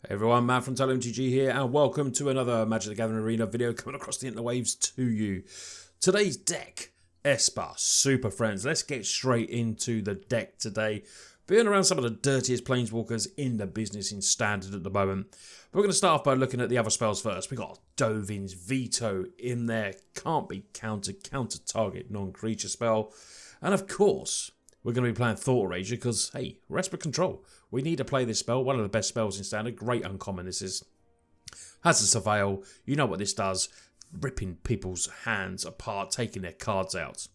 Hey everyone, Matt from MTG here, and welcome to another Magic the Gathering Arena video coming across the interwaves to you. Today's deck, Esper Superfriends. Let's get straight into the deck today. Being around some of the dirtiest Planeswalkers in the business in Standard at the moment. But we're going to start off by looking at the other spells first. We got Dovin's Veto in there. Can't be countered, counter target non-creature spell. And of course, we're going to be playing Thought Rager because, hey, Esper Control. We need to play this spell. One of the best spells in Standard. Great uncommon this is. Has a Surveil. You know what this does. Ripping people's hands apart, taking their cards out.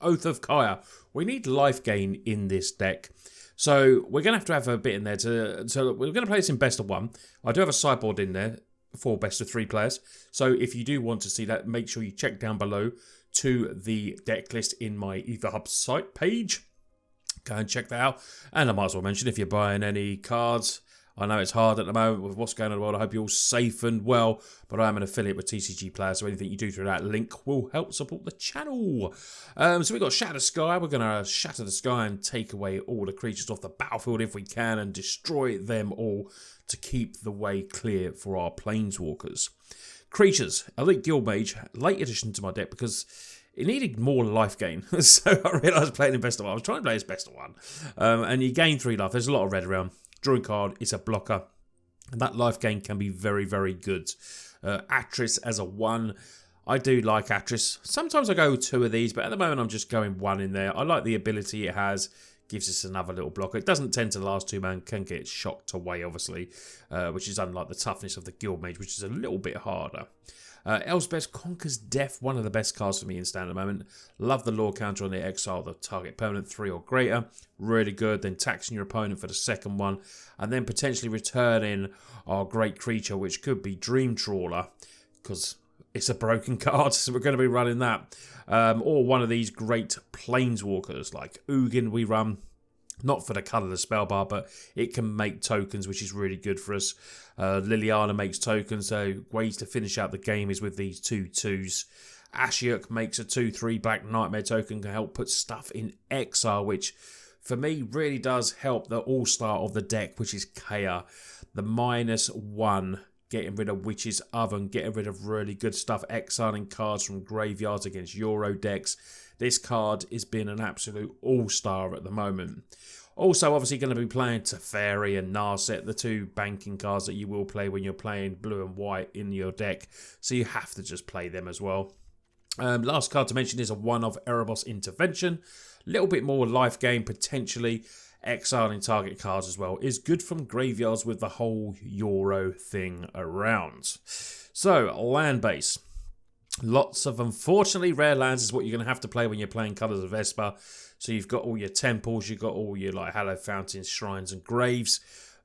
Oath of Kaya. We need life gain in this deck. So we're going to have a bit in there. So we're going to play this in best of one. I do have a sideboard in there for best of 3 players. So if you do want to see that, make sure you check down below to the deck list in my EtherHub site page. Go and check that out. And I might as well mention, if you're buying any cards, I know it's hard at the moment with what's going on in the world. I hope you're all safe and well. But I am an affiliate with TCG Players, so anything you do through that link will help support the channel. So we've got Shatter Sky. We're going to shatter the sky and take away all the creatures off the battlefield if we can and destroy them all to keep the way clear for our Planeswalkers. Creatures. Elite Guildmage. Late addition to my deck because it needed more life gain. So I realised playing in best of one. I was trying to play as best of one. And you gain 3 life. There's a lot of red around. Drawing card is a blocker. And that life gain can be very, very good. Atris as a 1. I do like Atris. Sometimes I go 2 of these, but at the moment I'm just going 1 in there. I like the ability it has. Gives us another little blocker. It doesn't tend to last 2 man. Can get shocked away, obviously. Which is unlike the toughness of the Guildmage, which is a little bit harder. Elspeth Conquers Death, one of the best cards for me in Standard at the moment. Love the lore counter on the exile, the target permanent 3 or greater. Really good. Then taxing your opponent for the second one. And then potentially returning our great creature, which could be Dream Trawler, because it's a broken card, so we're going to be running that. Or one of these great Planeswalkers, like Ugin we run. Not for the colour of the spell bar, but it can make tokens, which is really good for us. Liliana makes tokens, so ways to finish out the game is with these 2/2s. Ashiok makes a 2/3 Black Nightmare token, can help put stuff in exile, which for me really does help the all-star of the deck, which is Kaya. The -1, getting rid of Witch's Oven, getting rid of really good stuff, exiling cards from graveyards against Euro decks. This card is being an absolute all-star at the moment. Also, obviously, going to be playing Teferi and Narset, the 2 banking cards that you will play when you're playing blue and white in your deck. So you have to just play them as well. Last card to mention is a 1 of Erebos Intervention. A little bit more life gain, potentially. Exiling target cards as well is good from graveyards with the whole Euro thing around. So, land base. Lots of, unfortunately, rare lands is what you're going to have to play when you're playing Colours of Esper. So you've got all your temples, you've got all your like Hallowed Fountains, Shrines and Graves.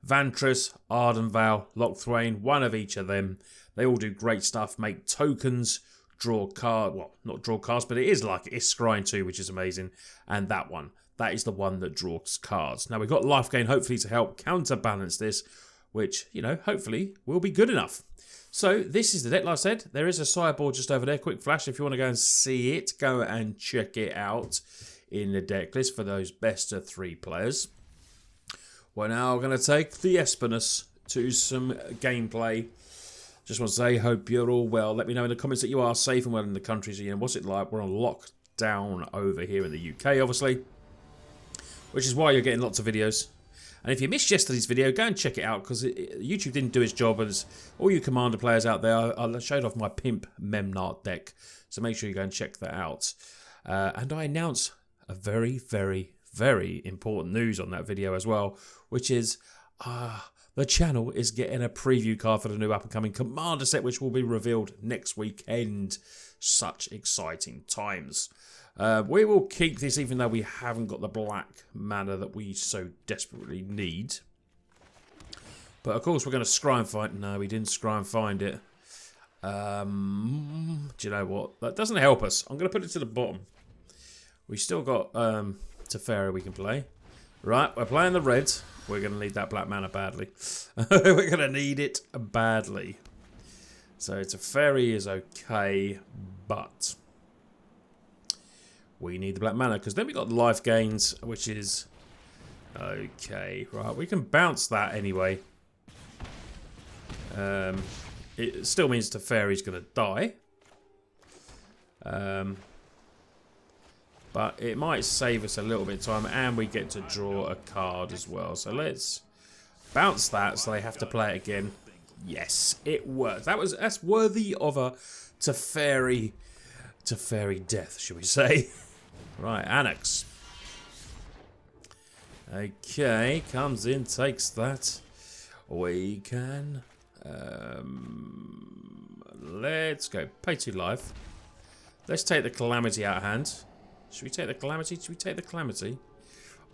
Vantress, Ardenvale, Locthwain, one of each of them. They all do great stuff, make tokens, draw card, well, not draw cards, but it is like it's Scrying 2, which is amazing. And that one, that is the one that draws cards. Now we've got life gain, hopefully, to help counterbalance this, which, you know, hopefully will be good enough. So this is the deck, like I said. There is a sideboard just over there. Quick flash, if you want to go and see it, go and check it out in the deck list for those best of 3 players. We're now going to take the Esperness to some gameplay. Just want to say, hope you're all well. Let me know in the comments that you are safe and well in the countries. You know, what's it like? We're on lockdown over here in the UK, obviously, which is why you're getting lots of videos. And if you missed yesterday's video, go and check it out because YouTube didn't do its job. As all you Commander players out there, I showed off my Pimp Memnard deck. So make sure you go and check that out. And I announce a very, very, very important news on that video as well, which is the channel is getting a preview card for the new up-and-coming Commander set, which will be revealed next weekend. Such exciting times. We will keep this even though we haven't got the black mana that we so desperately need. But of course we're going to scry and find. No, we didn't scry and find it. Do you know what? That doesn't help us. I'm going to put it to the bottom. We still got Teferi we can play. Right, we're playing the red. We're going to need that black mana badly. We're going to need it badly. So Teferi is okay, but we need the black mana because then we got life gains, which is okay. Right, we can bounce that anyway. It still means Teferi's going to die. But it might save us a little bit of time, and we get to draw a card as well. So let's bounce that, so they have to play it again. Yes, it worked. That's worthy of a Teferi death, should we say? Right, Annex. Okay, comes in, takes that. We can. Let's go. Pay 2 life. Let's take the Calamity out of hand. Should we take the Calamity? Should we take the Calamity?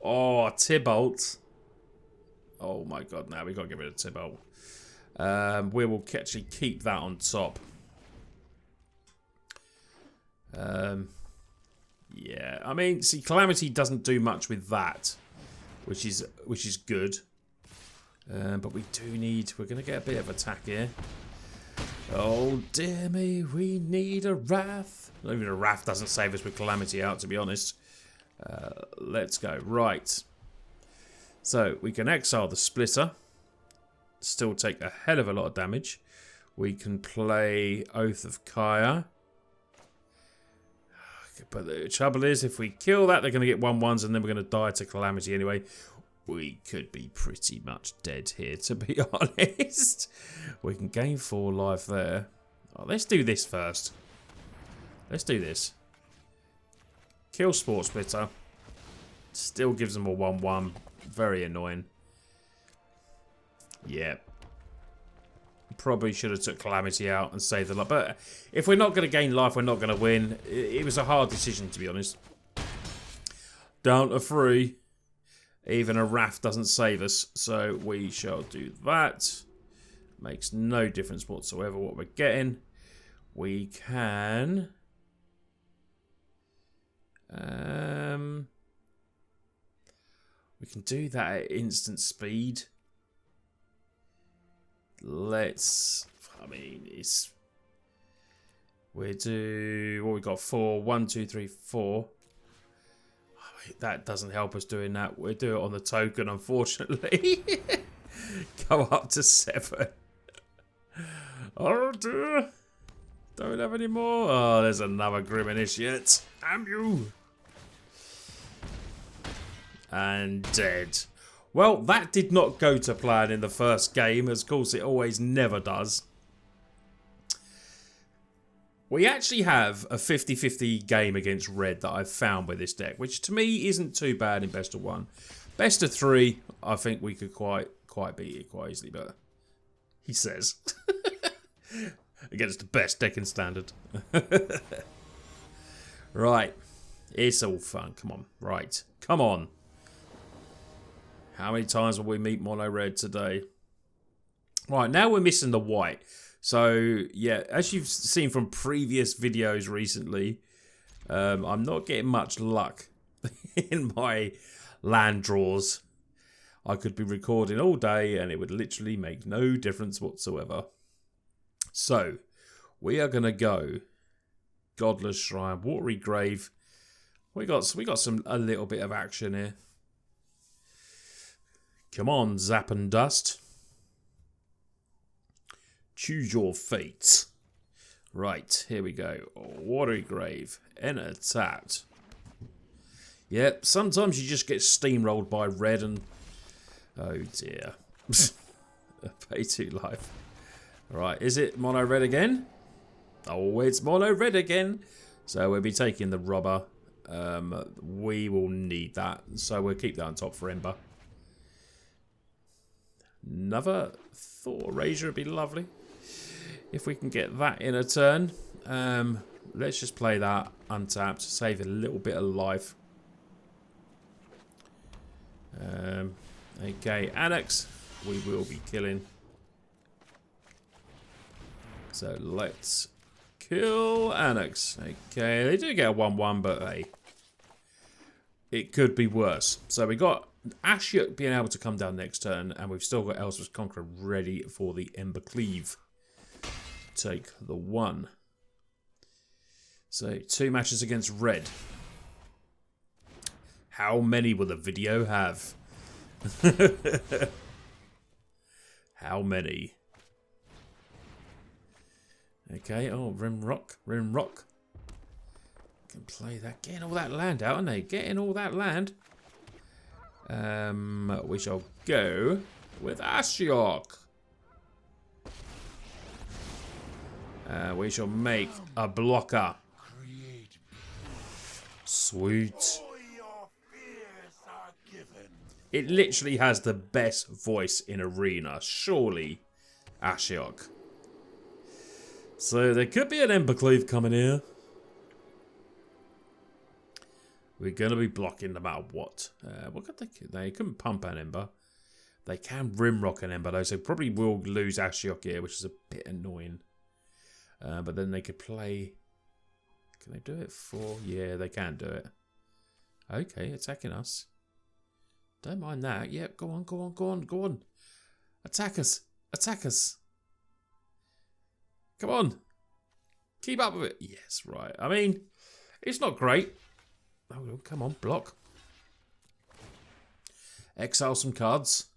Oh, Tybalt. Oh my god, now we've got to get rid of Tybalt. We will actually keep that on top. Yeah, I mean, see, Calamity doesn't do much with that, which is good. But we do need, we're going to get a bit of attack here. Oh dear me, we need a Wrath. Not even a Wrath doesn't save us with Calamity out, to be honest. Let's go. Right. So, we can exile the Splitter. Still take a hell of a lot of damage. We can play Oath of Kaya. But the trouble is, if we kill that, they're going to get 1/1s, and then we're going to die to Calamity anyway. We could be pretty much dead here, to be honest. We can gain 4 life there. Oh, let's do this first. Let's do this. Kill Sport Splitter. Still gives them a 1/1. Very annoying. Yeah. Probably should have took Calamity out and saved the life. But if we're not going to gain life, we're not going to win. It was a hard decision, to be honest. Down to 3. Even a Wrath doesn't save us. So we shall do that. Makes no difference whatsoever what we're getting. We can... we can do that at instant speed. Let's... I mean, it's... we do... well, we got 4. 1, 2, 3, 4. That doesn't help us doing that. We'll do it on the token, unfortunately. Go up to 7. Oh dear. Don't have any more. Oh, there's another Grim Initiate. Damn you. And dead. Well, that did not go to plan in the first game. As of course, it always never does. We actually have a 50-50 game against red that I've found with this deck, which to me isn't too bad in best of 1. Best of 3, I think we could quite beat it quite easily, but he says. Against the best deck in standard. Right. It's all fun. Come on. Right. Come on. How many times will we meet mono red today? Right, now we're missing the white. So, yeah, as you've seen from previous videos recently, I'm not getting much luck in my land draws. I could be recording all day and it would literally make no difference whatsoever. So, we are going to go Godless Shrine, Watery Grave. We got a little bit of action here. Come on, Zap and Dust. Choose your fate. Right, here we go. Watery Grave. Enter tapped. Yep, sometimes you just get steamrolled by red and... oh dear. Pay 2 life. Right, is it mono red again? Oh, it's mono red again. So we'll be taking the robber. We will need that. So we'll keep that on top for Ember. Another Thought Erasure would be lovely. If we can get that in a turn. Let's just play that untapped. Save a little bit of life. Okay, Annex. We will be killing. So let's kill Annex. Okay, they do get a 1/1, but hey. It could be worse. So we got Ashiok being able to come down next turn, and we've still got Elsewhere's Conqueror ready for the Ember Cleave. Take the 1. So 2 matches against red. How many will the video have? How many? Okay, oh, Rimrock. Can play that. Getting all that land out, aren't they? Getting all that land. We shall go with Ashiok. We shall make a blocker. Sweet. It literally has the best voice in Arena. Surely, Ashiok. So there could be an Embercleave coming here. We're going to be blocking no matter what. What could they couldn't pump an Ember. They can Rimrock an Ember though, so probably will lose Ashiok here, which is a bit annoying. But then they could play... Can they do it for... Yeah, they can do it. Okay, attacking us. Don't mind that. Yep, go on. Attack us. Come on. Keep up with it. Yes, right. I mean, it's not great. Oh, come on, block. Exile some cards.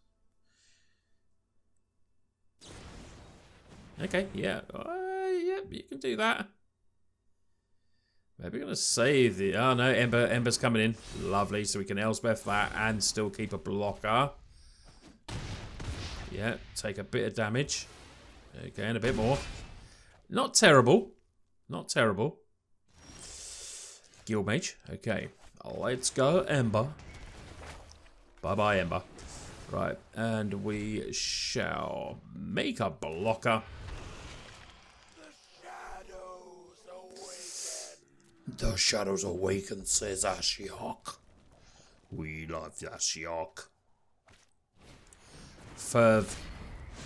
Okay, yeah. Yep, you can do that. Maybe we're going to save the... Oh, no, Ember's coming in. Lovely, so we can Elspeth that and still keep a blocker. Yeah, take a bit of damage. Okay, and a bit more. Not terrible. Guildmage. Okay, let's go, Ember. Bye-bye, Ember. Right, and we shall make a blocker. The shadows awaken, says Ashiok. We love Ashiok. Ferv.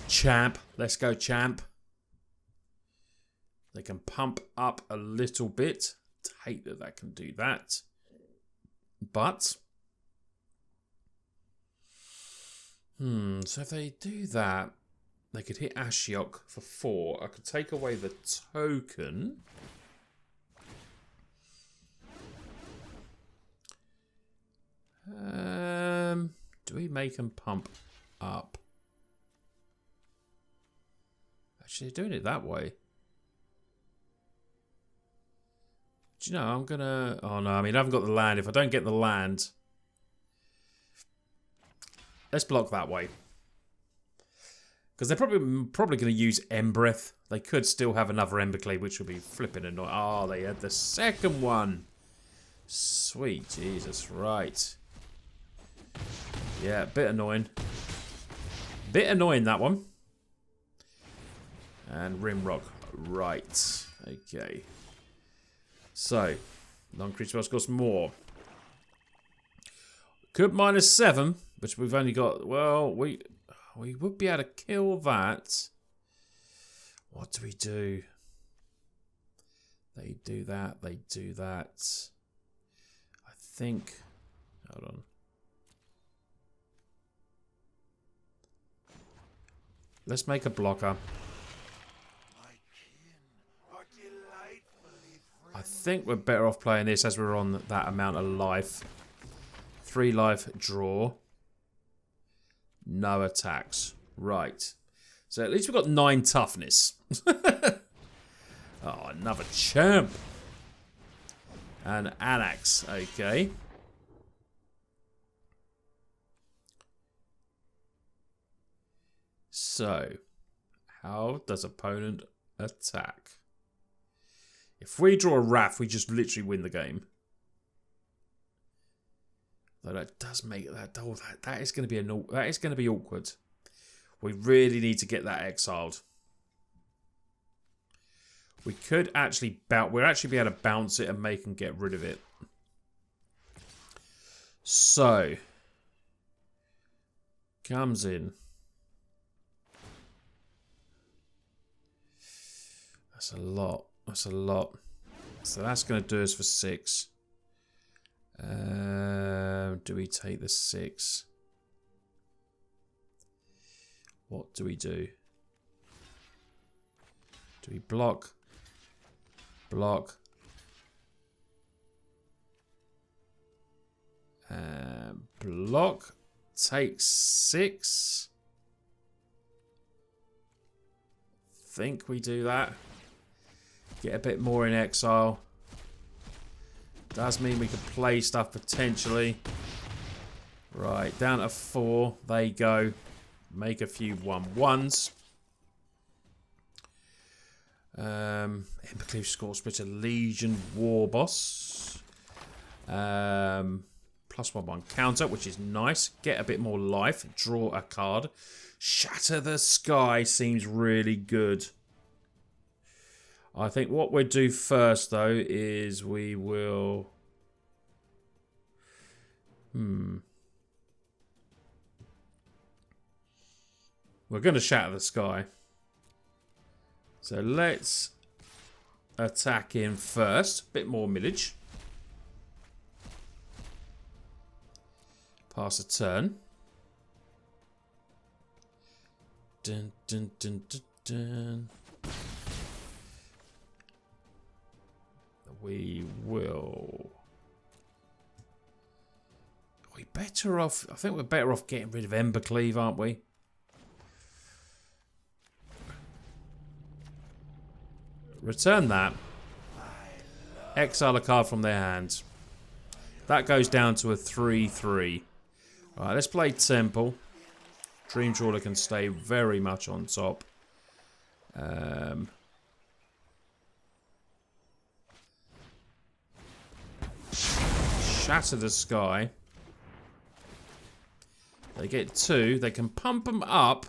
Champ. Let's go, champ. They can pump up a little bit. I hate that can do that. But... so if they do that, they could hit Ashiok for 4. I could take away the token... do we make them pump up? Actually, doing it that way. Do you know, I'm gonna... Oh no, I mean, I haven't got the land. If I don't get the land... Let's block that way. Because they're probably going to use Embereth. They could still have another Embercleave, which would be flipping annoying. Oh, they had the second one. Sweet Jesus, right. Yeah, bit annoying. Bit annoying, that one. And Rimrock. Right. Okay. So, non-creature spells cost more. Could -7, which we've only got... Well, we would be able to kill that. What do we do? They do that. They do that. I think... Hold on. Let's make a blocker. I think we're better off playing this as we're on that amount of life. 3 life, draw. No attacks. Right. So at least we've got 9 toughness. Oh, another champ. And Anax. Okay. So, how does opponent attack? If we draw a Wrath, we just literally win the game. Though that does make that... Oh, that is going to be awkward. We really need to get that exiled. We could actually bounce... We'll actually be able to bounce it and make and get rid of it. So. Comes in. That's a lot. That's a lot. So that's going to do us for 6. Do we take the 6? What do we do? Do we block? Block. Block. Take 6. Think we do that. Get a bit more in exile. Does mean we can play stuff potentially. Right, down to 4. There you go. Make a few 1/1s. Embercleave Score Splitter Legion War Boss. +1/1 counter, which is nice. Get a bit more life. Draw a card. Shatter the Sky seems really good. I think what we'll do first, though, is we will... We're going to Shatter the Sky. So let's attack in first. Bit more millage. Pass a turn. Dun, dun, dun, dun, dun. We will... Are we better off... I think we're better off getting rid of Embercleave, aren't we? Return that. Exile a card from their hand. That goes down to a 3/3. Alright, let's play Temple. Dream Trawler can stay very much on top. Shatter the Sky. They get 2. They can pump them up,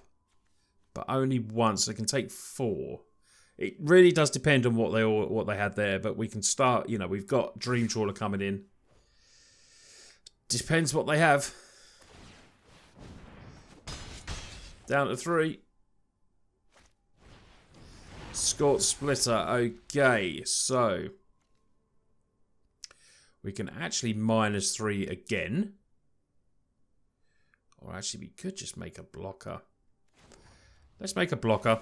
but only once. They can take 4. It really does depend on what they had there, but we can start. You know, we've got Dream Trawler coming in. Depends what they have. Down to 3. Scorch Splitter. Okay, so we can actually -3 again. Or actually, we could just make a blocker. Let's make a blocker.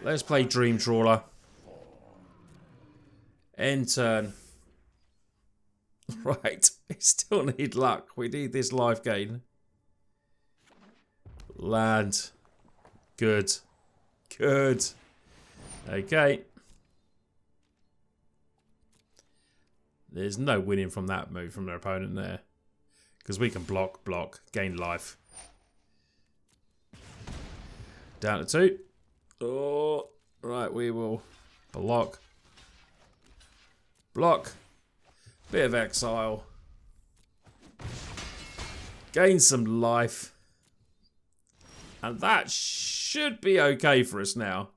Let's play Dream Trawler. End turn. Right. We still need luck. We need this life gain. Land. Good. Good. Okay. There's no winning from that move from their opponent there. Because we can block, gain life. Down to 2. Oh, right, we will block. Block. Bit of exile. Gain some life. And that should be okay for us now.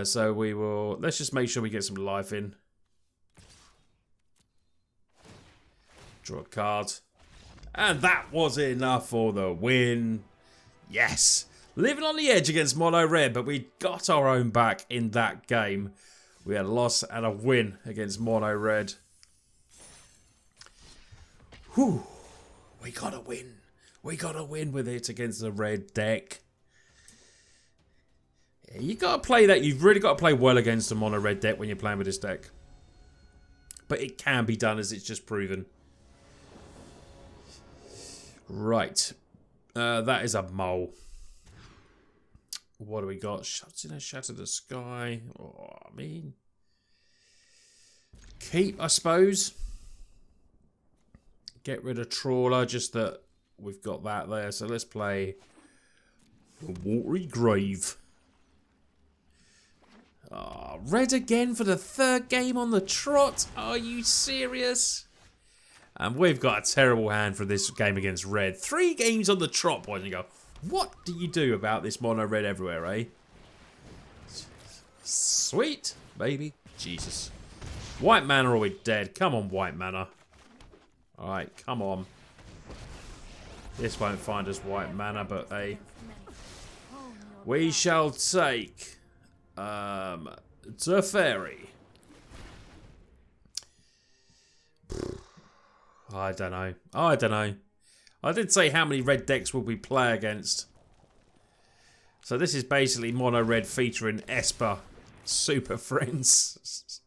So we will... Let's just make sure we get some life in. Draw a card. And that was enough for the win. Yes. Living on the edge against Mono Red, but we got our own back in that game. We had a loss and a win against Mono Red. Whew. We got to win. We got to win with it against the red deck. Yeah, you got to play that. You've really got to play well against a Mono Red deck when you're playing with this deck. But it can be done, as it's just proven. Right. That is a mole. What do we got? Shatter the Sky. Oh, I mean... Keep, I suppose. Get rid of Trawler, just that we've got that there. So let's play the Watery Grave. Oh, red again for the 3rd game on the trot. Are you serious? And we've got a terrible hand for this game against red. 3 games on the trot, boys and girls. What do you do about this Mono Red everywhere, eh? Sweet, baby. Jesus. White mana or we're dead. Come on, white mana. Alright, come on. This won't find us white mana, but hey. We shall take Teferi. I don't know. I don't know. I did say how many red decks will we play against. So this is basically Mono Red featuring Esper Superfriends.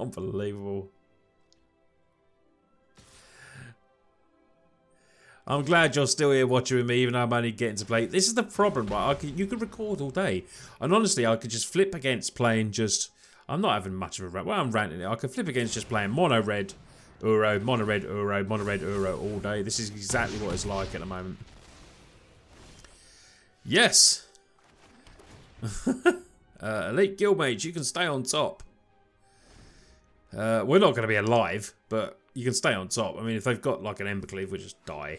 Unbelievable. I'm glad you're still here watching with me, even though I'm only getting to play. This is the problem, right? You could record all day. And honestly, I could just flip against playing just... I'm not having much of a rant. Well, I'm ranting it. I could flip against just playing mono red, Uro, mono red, Uro, mono red, Uro all day. This is exactly what it's like at the moment. Yes! Elite Guildmates, you can stay on top. We're not going to be alive, but you can stay on top. I mean, if they've got like an Embercleave, we'll just die.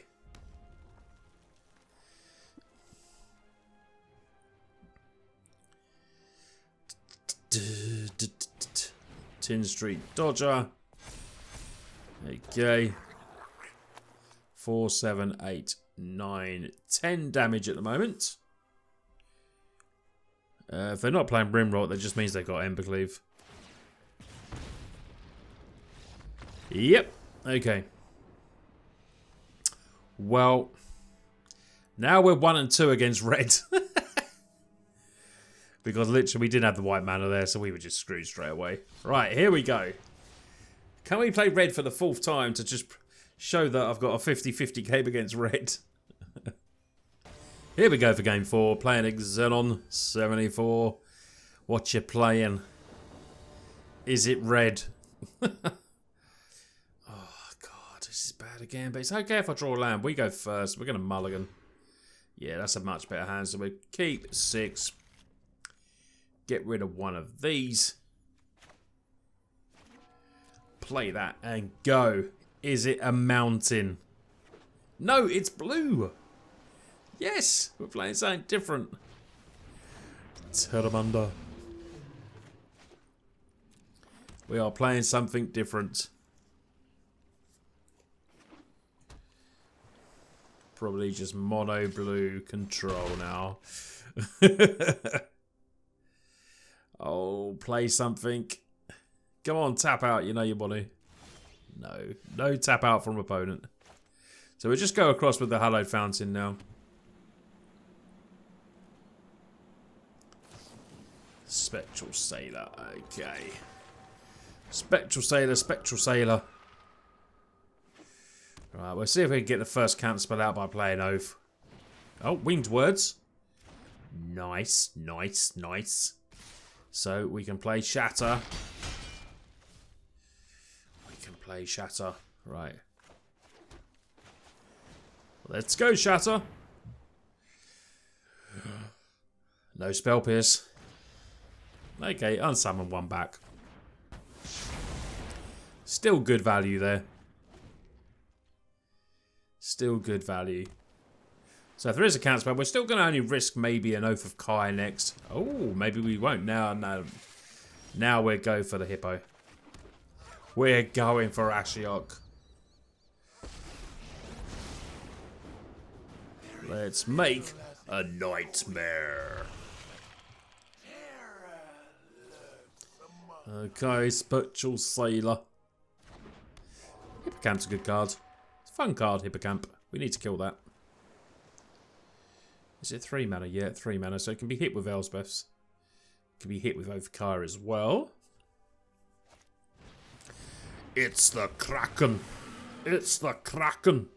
Tin Street Dodger. Okay. 4, 7, 8, 9, 10 damage at the moment. If they're not playing Brimrot, that just means they've got Embercleave. Yep. Okay. Well, now we're 1 and 2 against red. Because literally we didn't have the white mana there, so we were just screwed straight away. Right, here we go. Can we play red for the 4th time to just show that I've got a 50-50 game against red? Here we go for game 4. Playing Xenon 74. What you playing? Is it red? Oh, God. This is bad again. But it's okay if I draw a land. We go first. We're going to mulligan. Yeah, that's a much better hand. So we keep 6. Get rid of one of these. Play that and go. Is it a mountain? No, it's blue. Yes, we're playing something different. Terramunda. We are playing something different. Probably just mono blue control now. Oh, play something. Come on, tap out. You know you want to. No. No tap out from opponent. So we'll just go across with the Hallowed Fountain now. Spectral Sailor. Okay. Spectral Sailor, Spectral Sailor. Right, we'll see if we can get the first counterspell out by playing Oath. Oh, Winged Words. Nice, nice, nice. So we can play Shatter. We can play Shatter. Right. Let's go, Shatter. No Spell Pierce. Okay, unsummon one back. Still good value there. Still good value. So if there is a counterspell, we're still going to only risk maybe an Oath of Kai next. Oh, maybe we won't. Now we'll go for the Hippo. We're going for Ashiok. Let's make a nightmare. Okay, Spectral Sailor. Hippocamp's a good card. It's a fun card, Hippocamp. We need to kill that. Is it 3 mana? Yeah, 3 mana. So it can be hit with Elspeth's. It can be hit with Overkar as well. It's the Kraken. It's the Kraken.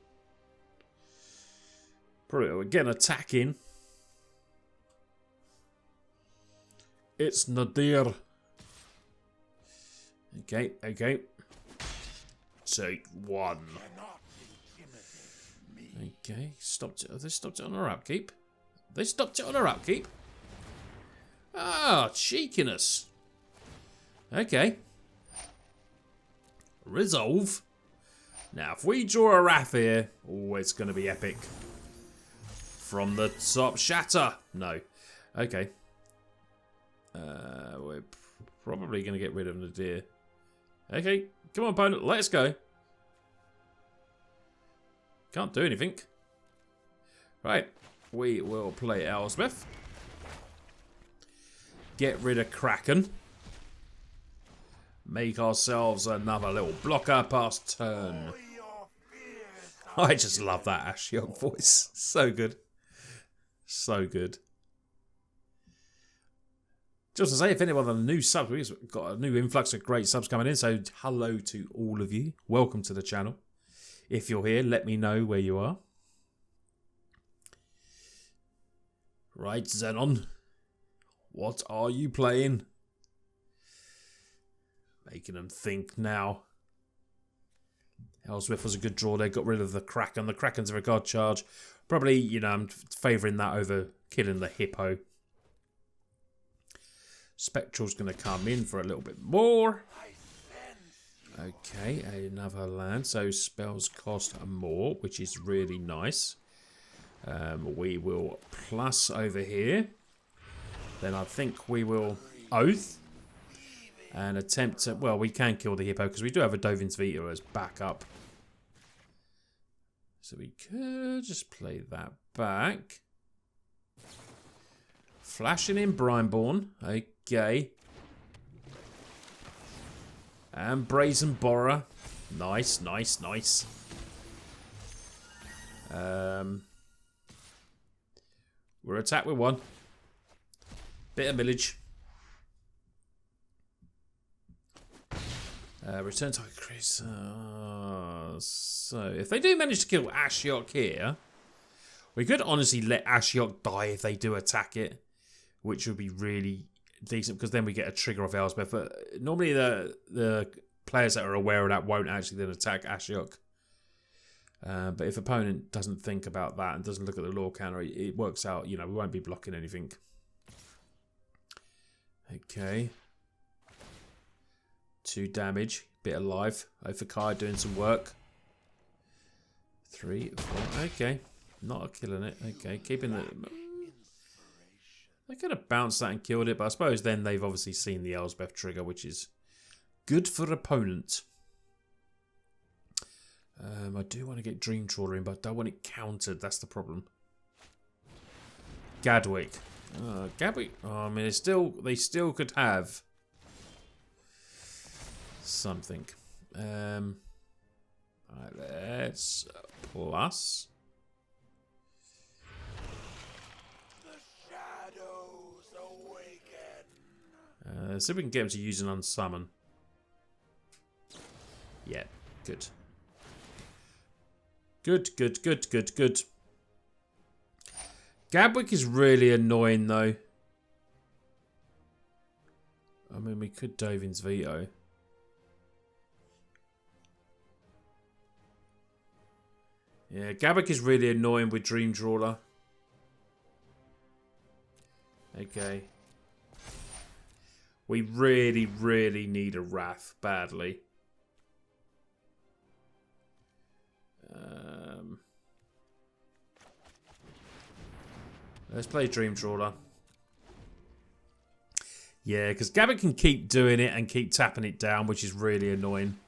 Probably again attacking. It's Nadir. Okay, okay. Take 1. Okay, stopped it. They stopped it on our upkeep. They stopped it on our upkeep. Ah, cheekiness. Okay. Resolve. Now, if we draw a Wrath here, oh, it's going to be epic. From the top, Shatter. No. Okay. We're probably going to get rid of Nadir. Okay, come on, opponent, let's go. Can't do anything. Right, we will play Elspeth. Get rid of Kraken. Make ourselves another little blocker past turn. I just love that Ashiok voice. So good. So good. Just to say, if anyone on the new subs, we've got a new influx of great subs coming in, so hello to all of you. Welcome to the channel. If you're here, let me know where you are. Right, Xenon. What are you playing? Making them think now. Elspeth was a good draw there. Got rid of the Kraken. The Kraken's a regard charge. Probably, you know, I'm favouring that over killing the Hippo. Spectral's going to come in for a little bit more. Okay, another land. So spells cost more, which is really nice. We will plus over here. Then I think we will Oath. And attempt to... Well, we can kill the Hippo because we do have a Dovin's Veto as backup. So we could just play that back. Flashing in Brineborn. Okay. And Brazen Borer. Nice, nice, nice. We're attacked with one. Bit of millage. Return to Chris. So, if they do manage to kill Ashiok here, we could honestly let Ashiok die if they do attack it, which would be really decent because then we get a trigger off Elspeth. But normally the players that are aware of that won't actually then attack Ashiok. But if opponent doesn't think about that and doesn't look at the lore counter, it works out. You know, we won't be blocking anything. Okay. 2 damage. Bit alive. Ofakai doing some work. 3, 4. Okay. Not killing it. Okay. Keeping the... They could have bounced that and killed it, but I suppose then they've obviously seen the Elspeth trigger, which is good for opponent. I do want to get Dream Trawler in, but I don't want it countered. That's the problem. Gadwick. Gadwick. Oh, I mean, they still could have something. Alright, let's plus. The shadows awaken. See if we can get him to use an unsummon. Yeah, good. Good, good, good, good, good. Gadwick is really annoying, though. I mean, we could Dovin's Veto. Yeah, Gadwick is really annoying with Dream Trawler. Okay. We really, really need a Wrath badly. Let's play Dream Trawler. Yeah, because Gadwick can keep doing it and keep tapping it down, which is really annoying.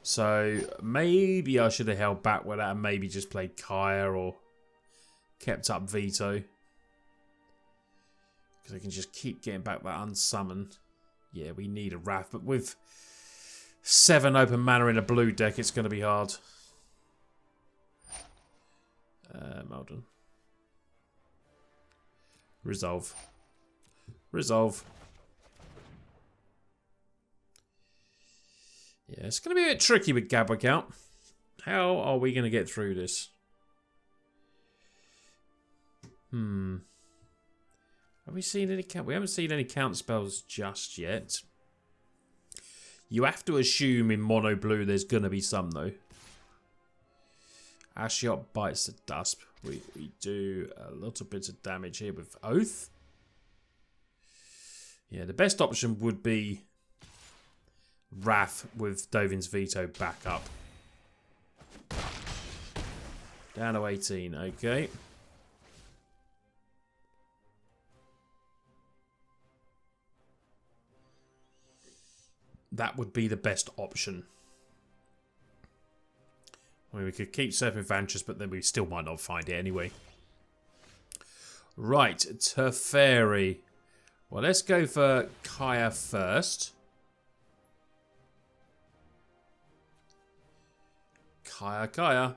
So maybe I should have held back with that and maybe just played Kaya or kept up Veto. Because I can just keep getting back that unsummon. Yeah, we need a Wrath, but with 7 open mana in a blue deck, it's going to be hard. Hold on. Resolve. Resolve. Yeah, it's going to be a bit tricky with Gadwick out. How are we going to get through this? Have we seen any count? We haven't seen any count spells just yet. You have to assume in mono blue there's going to be some though. Ashiok bites the dust. We do a little bit of damage here with Oath. Yeah, the best option would be Wrath with Dovin's Veto back up. Down to 18, okay. That would be the best option. I mean, we could keep Serpent Vantress, but then we still might not find it anyway. Right, Teferi. Well, let's go for Kaya first. Kaya.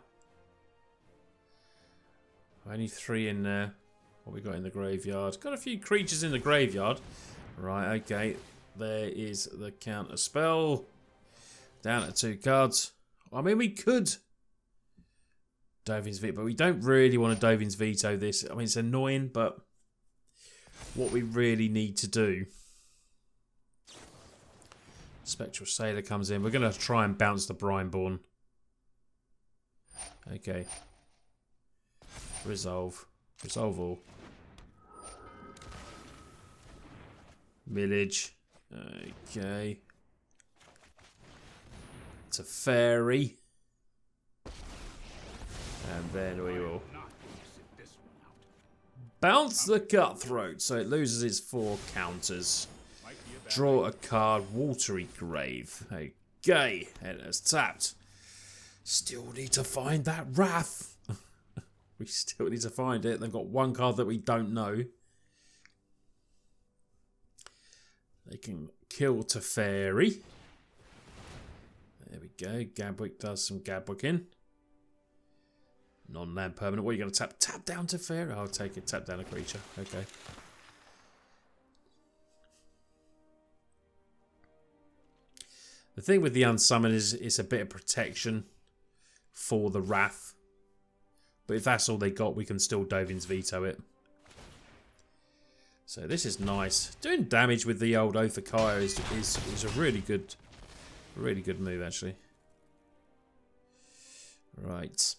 Only 3 in there. What we got in the graveyard? Got a few creatures in the graveyard. Right, okay. There is the counter spell. Down to 2 cards. I mean, we could Dovin's Veto, but we don't really want to Dovin's Veto this. I mean, it's annoying, but what we really need to do... Spectral Sailor comes in. We're going to try and bounce the Brineborn. Okay. Resolve. Resolve all. Village. Okay. It's a fairy. And then we will bounce the Cutthroat, so it loses its 4 counters. Draw a card, Watery Grave. Okay, and it's tapped. Still need to find that Wrath. We still need to find it. They've got 1 card that we don't know. They can kill Teferi. There we go. Gadwick does some Gadwicking. Non-land permanent. What are you going to tap? Tap down Teferi? I'll take it. Tap down a creature. Okay. The thing with the Unsummon is it's a bit of protection for the Wrath. But if that's all they got, we can still Dovin's Veto it. So this is nice. Doing damage with the old Oath of Kaya is a really good move, actually. Right.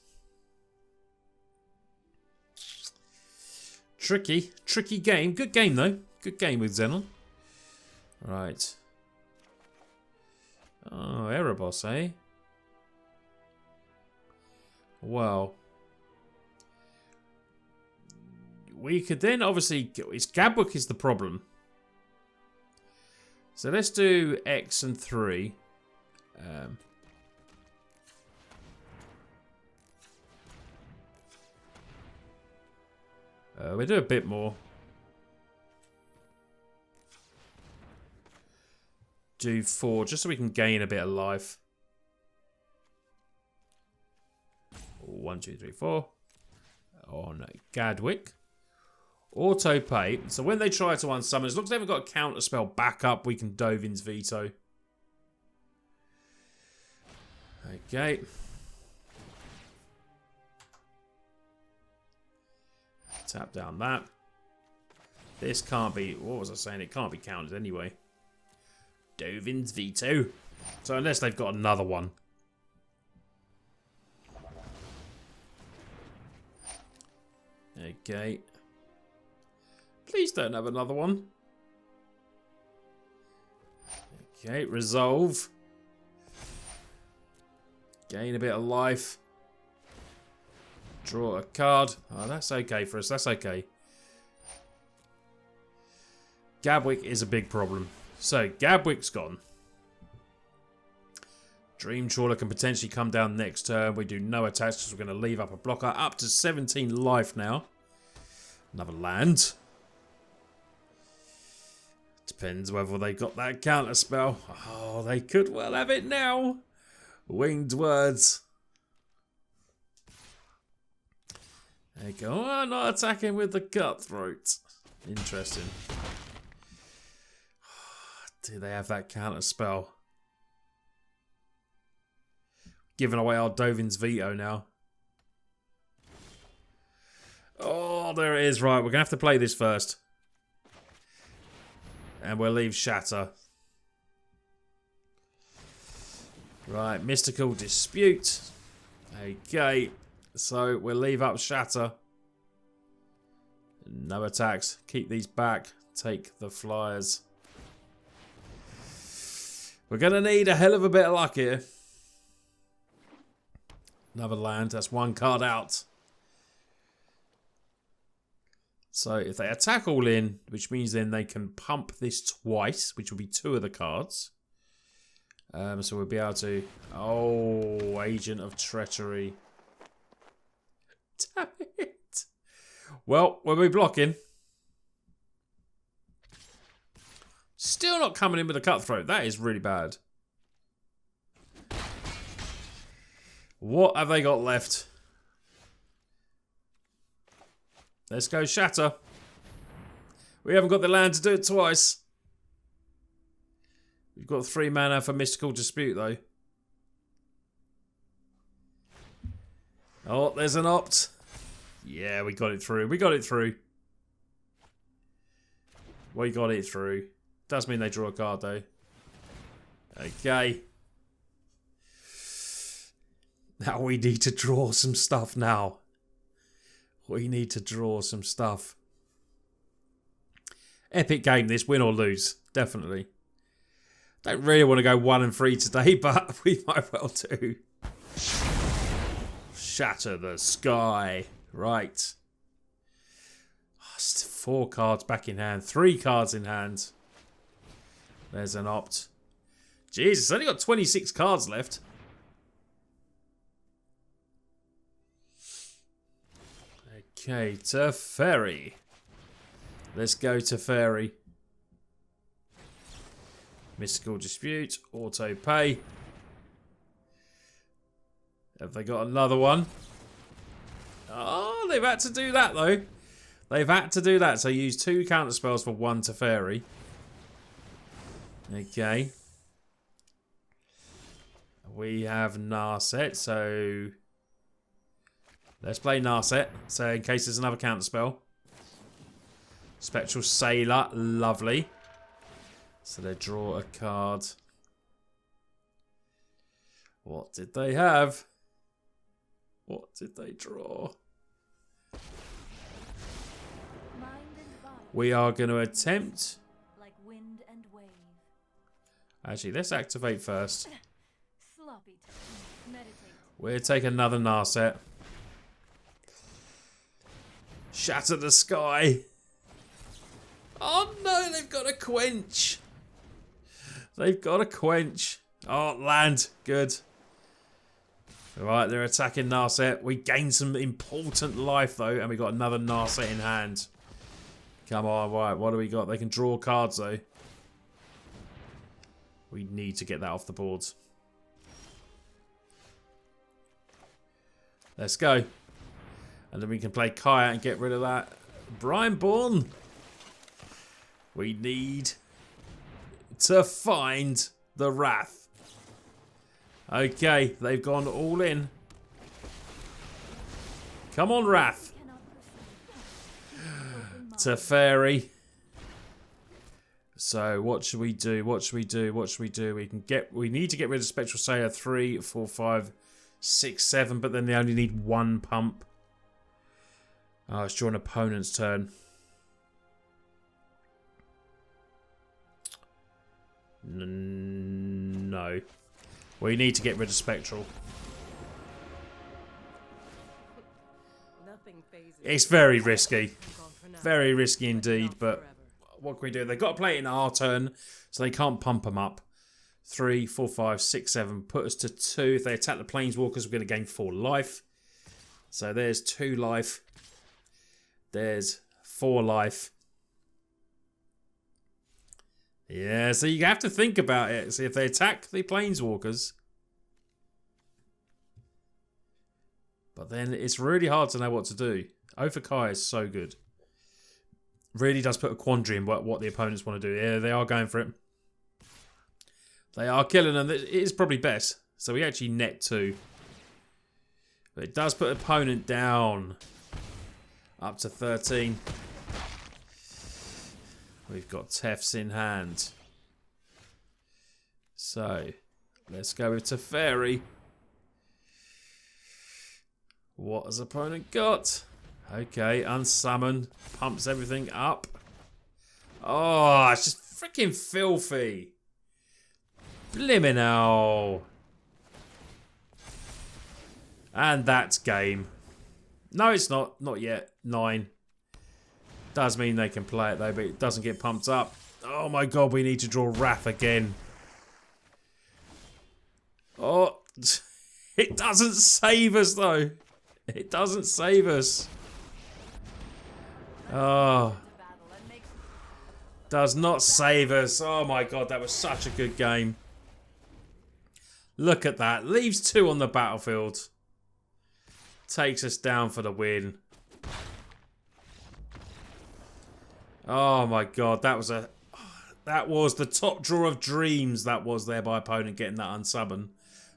Tricky game. Good game, though. Good game with Xenon. Right. Oh, Erebos, eh? Well. We could then obviously... Gadwick is the problem. So let's do X and 3. We'll do a bit more. Do 4, just so we can gain a bit of life. 1, 2, 3, 4. On Gadwick. Auto pay. So when they try to unsummon, as long as they haven't got a counter spell back up, we can Dovin's Veto. Okay. Tap down that. This can't be... What was I saying? It can't be counted anyway. Dovin's Veto. So unless they've got another one. Okay. Please don't have another one. Okay, resolve. Gain a bit of life. Draw a card. Oh, that's okay for us. That's okay. Gadwick is a big problem. So, Gadwick's gone. Dream Trawler can potentially come down next turn. We do no attacks because we're going to leave up a blocker. Up to 17 life now. Another land. Depends whether they got that counter spell. Oh, they could well have it now. Winged Words. There you go. Oh, not attacking with the Cutthroat. Interesting. Do they have that counter spell? Giving away our Dovin's Veto now. Oh, there it is. Right, we're going to have to play this first. And we'll leave Shatter. Right, Mystical Dispute. Okay, so we'll leave up Shatter. No attacks. Keep these back. Take the flyers. We're going to need a hell of a bit of luck here. Another land. That's 1 card out. So if they attack all in, which means then they can pump this twice, which will be 2 of the cards. So we'll be able to... Oh, Agent of Treachery. Damn it. Well, we'll be blocking. Still not coming in with a Cutthroat. That is really bad. What have they got left? Let's go Shatter. We haven't got the land to do it twice. We've got 3 mana for Mystical Dispute, though. Oh, there's an opt. Yeah, we got it through. We got it through. We got it through. Does mean they draw a card, though. Okay. Now we need to draw some stuff now. We need to draw some stuff. Epic game, this. Win or lose. Definitely. Don't really want to go 1 and 3 today, but we might well do. Shatter the sky. Right. 4 cards back in hand. 3 cards in hand. There's an opt. Jesus, only got 26 cards left. Okay, Teferi. Let's go Teferi. Mystical Dispute. Auto pay. Have they got another one? Oh, they've had to do that though. They've had to do that. So use 2 counter spells for 1 Teferi. Okay. We have Narset, so let's play Narset. So in case there's another counter spell. Spectral Sailor, lovely. So they draw a card. What did they have? What did they draw? We are going to attempt. Like wind and wave. Actually, let's activate first. Sloppy time. Meditate. We'll take another Narset. Shatter the sky. Oh no, they've got a quench. They've got a quench. Oh, land. Good. Alright, they're attacking Narset. We gained some important life though, and we got another Narset in hand. Come on, right, what do we got? They can draw cards though. We need to get that off the boards. Let's go. And then we can play Kaya and get rid of that. Brian Bourne. We need to find the Wrath. Okay, they've gone all in. Come on, Wrath. Teferi. So what should we do? What should we do? What should we do? We need to get rid of Spectral Sailor 3, 4, 5, 6, 7, but then they only need 1 pump. Oh, it's draw an opponent's turn. No. We need to get rid of Spectral. It's very risky. Very risky indeed, but what can we do? They've got to play it in our turn, so they can't pump them up. 3, 4, 5, 6, 7. Put us to 2. If they attack the Planeswalkers, we're going to gain 4 life. So there's 2 life. There's 4 life. Yeah, so you have to think about it. See, if they attack the Planeswalkers. But then it's really hard to know what to do. O for Kai is so good. Really does put a quandary in what the opponents want to do. Yeah, they are going for it. They are killing them. It is probably best. So we actually net 2. But it does put opponent down. Up to 13. We've got Tefs in hand. So, let's go with Teferi. What has opponent got? Okay, unsummon. Pumps everything up. Oh, it's just freaking filthy. Blimmin' hell. And that's game. No, it's not. Not yet. 9. Does mean they can play it though, but it doesn't get pumped up. Oh my god, we need to draw Wrath again. Oh, it doesn't save us though. It doesn't save us. Oh. Does not save us. Oh my god, that was such a good game. Look at that. Leaves 2 on the battlefield. Takes us down for the win. Oh my god, that was the top draw of dreams. That was there by opponent getting that unsummon.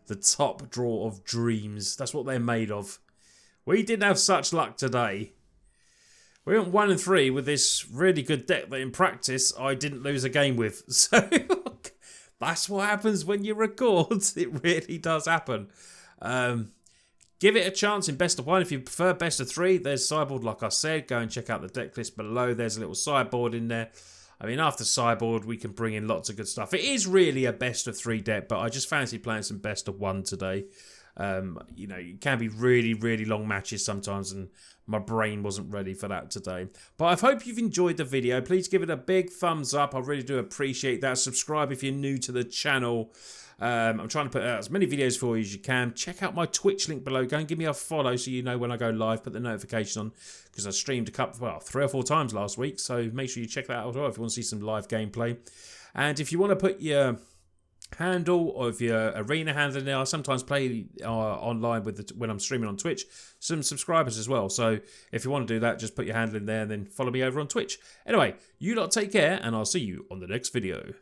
The top draw of dreams. That's what they're made of. We didn't have such luck today. We went 1-3 with this really good deck that in practice I didn't lose a game with. So that's what happens when you record. It really does happen. Give it a chance in best of 1. If you prefer best of 3, there's sideboard like I said. Go and check out the deck list below. There's a little sideboard in there. I mean, after sideboard, we can bring in lots of good stuff. It is really a best of 3 deck, but I just fancy playing some best of 1 today. You know, it can be really, really long matches sometimes, and my brain wasn't ready for that today. But I hope you've enjoyed the video. Please give it a big thumbs up. I really do appreciate that. Subscribe if you're new to the channel. I'm trying to put out as many videos for you as you can. Check out my Twitch link below. Go and give me a follow so you know when I go live. Put the notification on, because I streamed 3 or 4 times last week. So make sure you check that out as well if you want to see some live gameplay. And if you want to put your handle or if your arena handle in there, I sometimes play online with when I'm streaming on Twitch, some subscribers as well. So if you want to do that, just put your handle in there and then follow me over on Twitch. Anyway, you lot take care, and I'll see you on the next video.